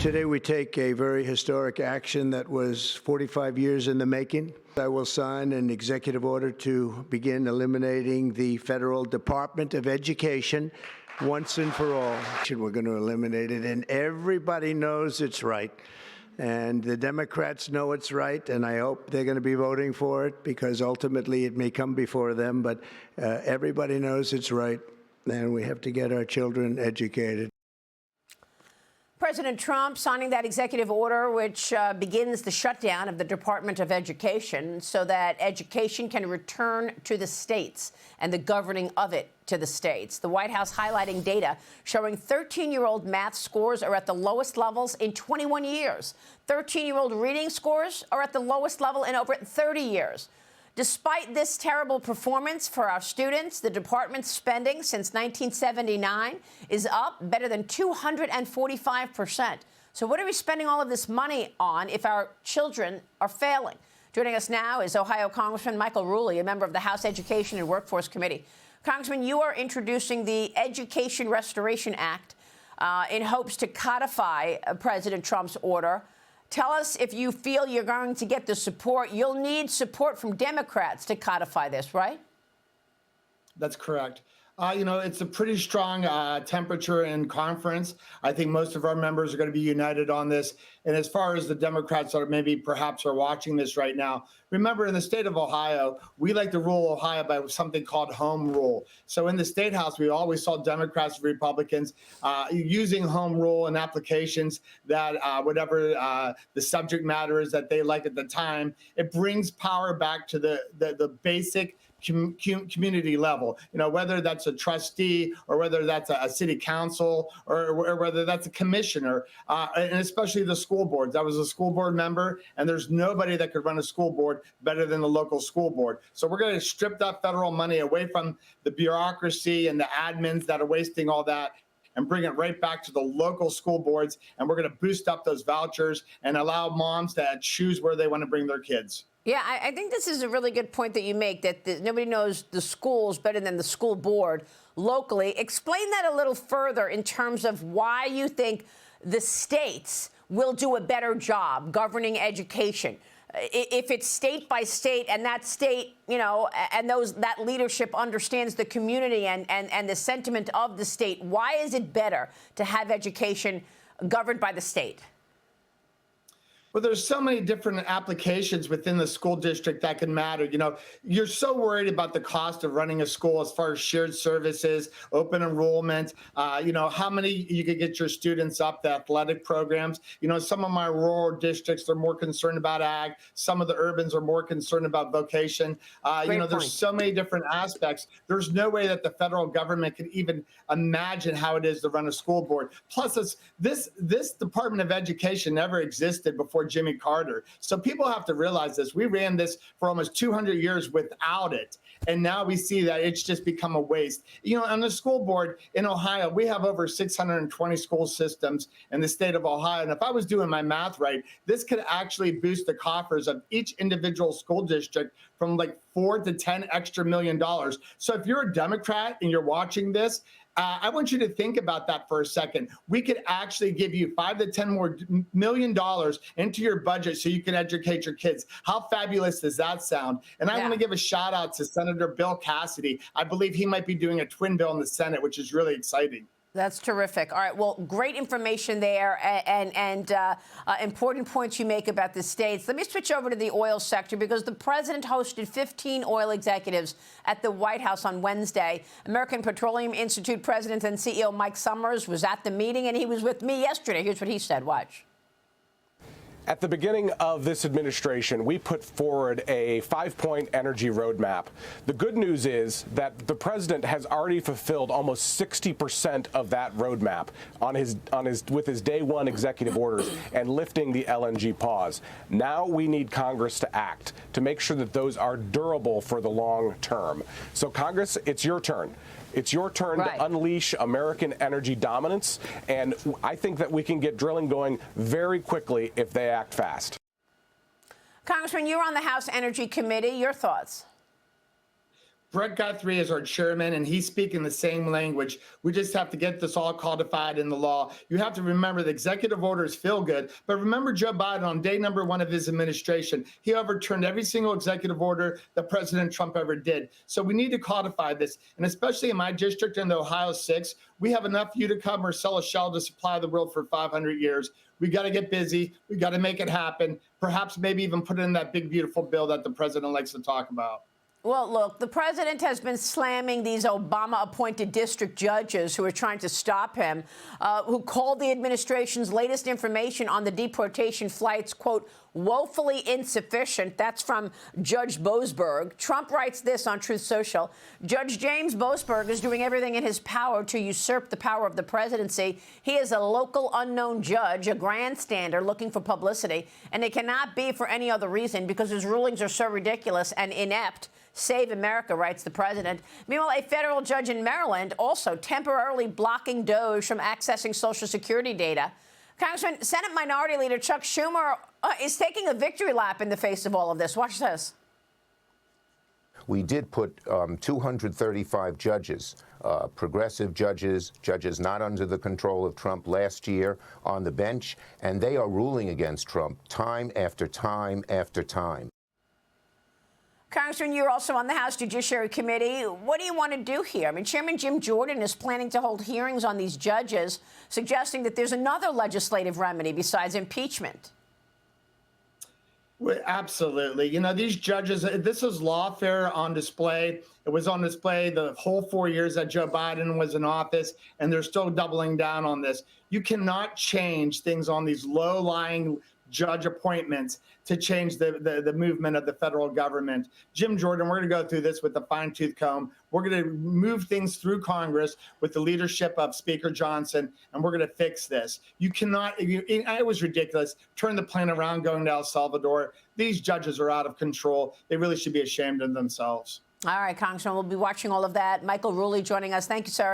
Today we take a very historic action that was 45 years in the making. I will sign an executive order to begin eliminating the Federal Department of Education once and for all. We're going to eliminate it, and everybody knows it's right. And the Democrats know it's right, and I hope they're going to be voting for it because ultimately it may come before them, but everybody knows it's right, and we have to get our children educated. President Trump signing that executive order, which begins the shutdown of the Department of Education so that education can return to the states and the governing of it to the states. The White House highlighting data showing 13-year-old math scores are at the lowest levels in 21 years. 13-year-old reading scores are at the lowest level in over 30 years. Despite this terrible performance for our students, the department's spending since 1979 is up better than 245%. So what are we spending all of this money on if our children are failing? Joining us now is Ohio Congressman Michael Rulli, a member of the House Education and Workforce Committee. Congressman, you are introducing the Education Restoration Act in hopes to codify President Trump's order. Tell us if you feel you're going to get the support. You'll need support from Democrats to codify this, right? That's correct. It's a pretty strong temperature in conference. I think most of our members are going to be united on this. And as far as the Democrats that maybe perhaps are watching this right now, remember in the state of Ohio, we like to rule Ohio by something called home rule. So in the State House, we always saw Democrats and Republicans using home rule in applications that whatever the subject matter is that they like at the time, it brings power back to the basic community level, whether that's a trustee or whether that's a city council or whether that's a commissioner, and especially the school boards. I was a school board member, and there's nobody that could run a school board better than the local school board. So we're going to strip that federal money away from the bureaucracy and the admins that are wasting all that and bring it right back to the local school boards. And we're going to boost up those vouchers and allow moms to choose where they want to bring their kids. Yeah, I think this is a really good point that you make, that nobody knows the schools better than the school board locally. Explain that a little further in terms of why you think the states will do a better job governing education. If it's state by state and that state, and that leadership understands the community and the sentiment of the state, why is it better to have education governed by the state? Well, there's so many different applications within the school district that can matter. You're so worried about the cost of running a school as far as shared services, open enrollment, how many you could get your students up, the athletic programs. Some of my rural districts are more concerned about ag. Some of the urbans are more concerned about vocation. There's so many different aspects. There's no way that the federal government can even imagine how it is to run a school board. Plus, this Department of Education never existed before Jimmy Carter. So people have to realize this. We ran this for almost 200 years without it. And now we see that it's just become a waste. On the school board in Ohio, we have over 620 school systems in the state of Ohio. And if I was doing my math right, this could actually boost the coffers of each individual school district from like $4 to $10 extra million. So if you're a Democrat and you're watching this, I want you to think about that for a second. We could actually give you $5 to $10 million into your budget so you can educate your kids. How fabulous does that sound? And I want to give a shout out to Senator Bill Cassidy. I believe he might be doing a twin bill in the Senate, which is really exciting. That's terrific. All right. Well, great information there and important points you make about the states. Let me switch over to the oil sector because the president hosted 15 oil executives at the White House on Wednesday. American Petroleum Institute President and CEO Mike Summers was at the meeting, and he was with me yesterday. Here's what he said. Watch. At the beginning of this administration, we put forward a 5-point energy roadmap. The good news is that the president has already fulfilled almost 60% of that roadmap with his day one executive orders and lifting the LNG pause. Now we need Congress to act to make sure that those are durable for the long term. So Congress, it's your turn. It's your turn to unleash American energy dominance, and I think that we can get drilling going very quickly if they act fast. Congressman, you're on the House Energy Committee. Your thoughts? Brett Guthrie is our chairman, and he's speaking the same language. We just have to get this all codified in the law. You have to remember the executive orders feel good, but remember Joe Biden on day number 1 of his administration, he overturned every single executive order that President Trump ever did. So we need to codify this, and especially in my district in the Ohio 6, we have enough Utica, Marcellus shale to supply the world for 500 years. We got to get busy. We got to make it happen. Perhaps maybe even put it in that big, beautiful bill that the president likes to talk about. Well, look, the president has been slamming these Obama-appointed district judges who are trying to stop him, who called the administration's latest information on the deportation flights, quote, woefully insufficient. That's from Judge Boasberg. Trump writes this on Truth Social. Judge James Boasberg is doing everything in his power to usurp the power of the presidency. He is a local unknown judge, a grandstander looking for publicity, and it cannot be for any other reason because his rulings are so ridiculous and inept. Save America, writes the president. Meanwhile, a federal judge in Maryland also temporarily blocking DOJ from accessing Social Security data. Congressman, Senate Minority Leader Chuck Schumer is taking a victory lap in the face of all of this. Watch this. We did put 235 judges, progressive judges, judges not under the control of Trump last year on the bench, and they are ruling against Trump time after time after time. Congressman, you're also on the House Judiciary Committee. What do you want to do here? I mean, Chairman Jim Jordan is planning to hold hearings on these judges, suggesting that there's another legislative remedy besides impeachment. Well, absolutely. You know, these judges, this is lawfare on display. It was on display the whole 4 years that Joe Biden was in office, and they're still doubling down on this. You cannot change things on these low-lying judge appointments to change the movement of the federal government. Jim Jordan, we're going to go through this with a fine-tooth comb. We're going to move things through Congress with the leadership of Speaker Johnson, and we're going to fix this. You cannot, it was ridiculous, turn the plane around going to El Salvador. These judges are out of control. They really should be ashamed of themselves. All right, Congressman, we'll be watching all of that. Michael Rulli joining us. Thank you, sir.